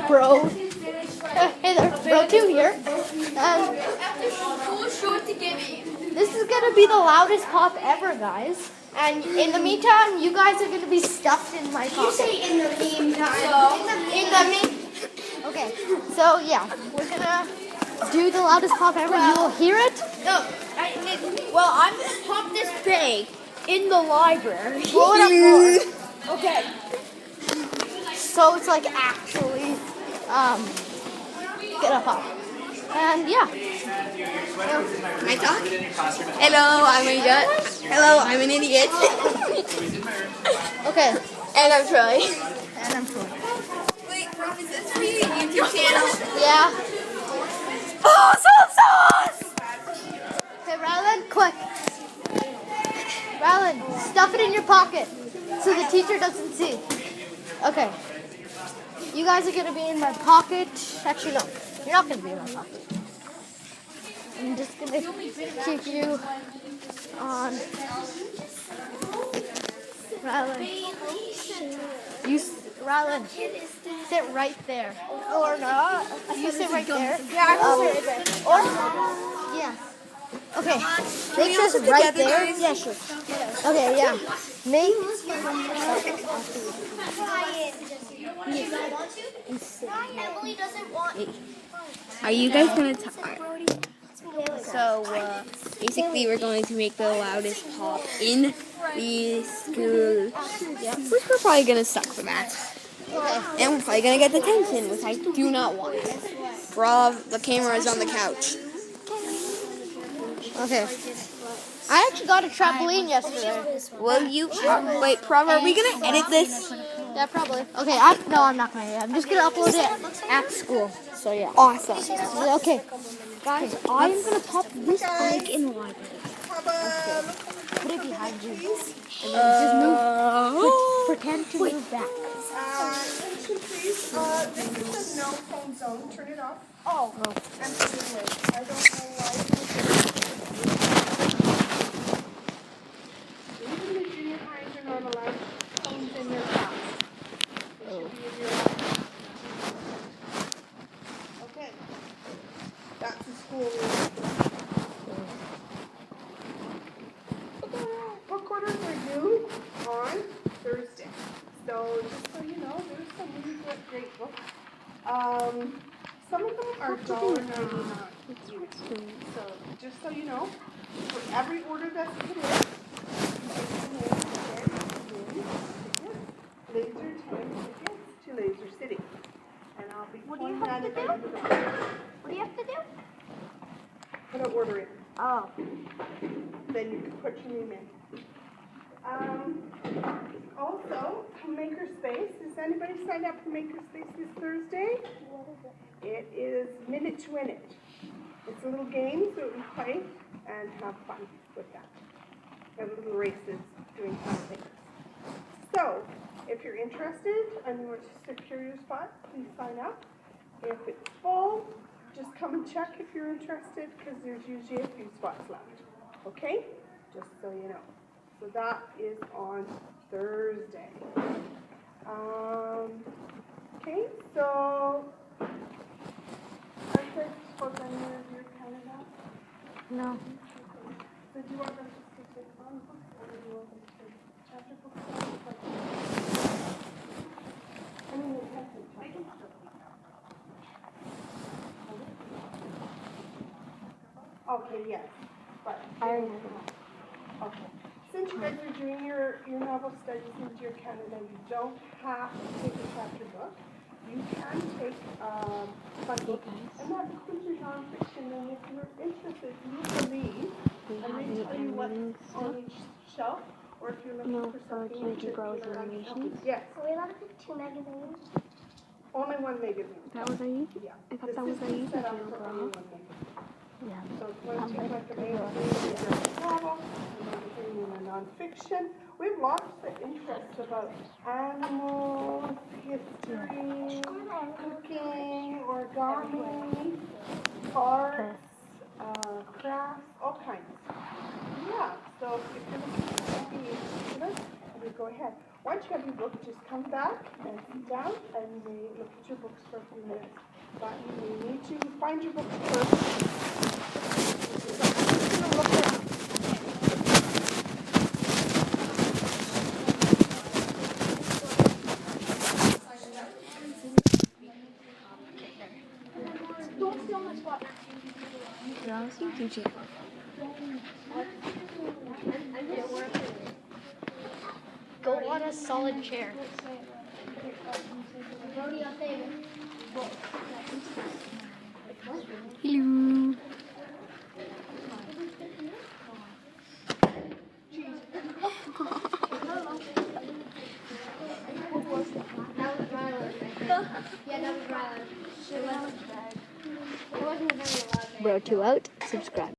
bro. Hey there, bro 2 here. And this is gonna be the loudest pop ever, guys. And in the meantime, you guys are gonna be stuffed in my pocket. You say in the meantime. Okay, so yeah, we're gonna do the loudest pop ever. You will hear it. No, I'm gonna pop this bag in the library. Blow it up more. Okay. So it's like actually gonna pop. And yeah. Can I talk? Hello, I'm an idiot. Hello, I'm an idiot. Okay. And I'm Troy. And I'm Troy. Wait, Rob, is this for your YouTube channel? Yeah. Oh, sauce! Okay, Rylan, quick. Rylan, stuff it in your pocket so the teacher doesn't see. Okay. You guys are gonna be in my pocket. Actually, no. You're not gonna be in my pocket. I'm just gonna keep you on. Rylan. Rylan, sit right there. Or not. You sit right there. Yeah, I'm right there. Or, yeah. Okay. Make sure it's right there. Yeah, sure. Okay, yeah. Make. Emily doesn't want. Are you guys gonna talk? So basically, we're going to make the loudest pop in the school. Which we're probably gonna suck for that. And we're probably gonna get detention, which I do not want. Rob, the camera is on the couch. Okay. I actually got a trampoline yesterday. Will you? Wait, Rob, are we gonna edit this? Yeah, probably. Okay, no, I'm not gonna. I'm just gonna upload it at school. So yeah. Awesome. Okay. Guys, I'm gonna pop this bag in the library. Put it behind you. And then just move. Pretend to move back. Attention please, this is the no phone zone, turn it off. Oh. And put it away. I don't know why. Even the junior highs are not allowed phones in their class. They should be in your lab. Okay. That's the school rule. What quarters are due on Thursday? So just so you know, there's some really great books. Some of them are $1.99. So just so you know, for every order that's put in, Laser Time tickets to Laser City. And I'll be pointing that at the door. What do you have to do? Put an order in. Oh. Then you can put your name in. Also, Makerspace. Is anybody signed up for Makerspace this Thursday? It is Minute to Win It. It's a little game that we play and have fun with that. And little races doing fun things. So, if you're interested and you want to secure your spot, please sign up. If it's full, just come and check if you're interested because there's usually a few spots left. Okay? Just so you know. So that is on Thursday. Okay, so I said spoke on your Canada. No. So do you want them to stick on books or do you want them to take chapter books? I mean, they have to take chapter books. Okay, yes. But I already have it. okay. Since you guys are doing your novel studies into your Canada, you don't have to take a chapter book. You can take fun book, and that includes your nonfiction. And if you're interested, you can leave, and they tell you what's on each shelf, or if you're looking for something in particular. Yes. Are we allowed to pick 2 magazines? Only one magazine. That was our YouTube? Yeah. I thought that was our YouTube set up channel, for bro. only one magazine. Yeah. So if you want to take like a magazine, a novel, a magazine, and a nonfiction. We have lots of interest about animals, history, cooking, origami, arts, crafts, all kinds. Yeah, so if you're looking for something interested in, go ahead. Once you have your book, just come back and sit down and you may look at your books for a few minutes. But you may need to find your books first. So I'm just going to look around. Don't steal my spot. Go on a solid chair. Hello. Bro, 2 out. Subscribe.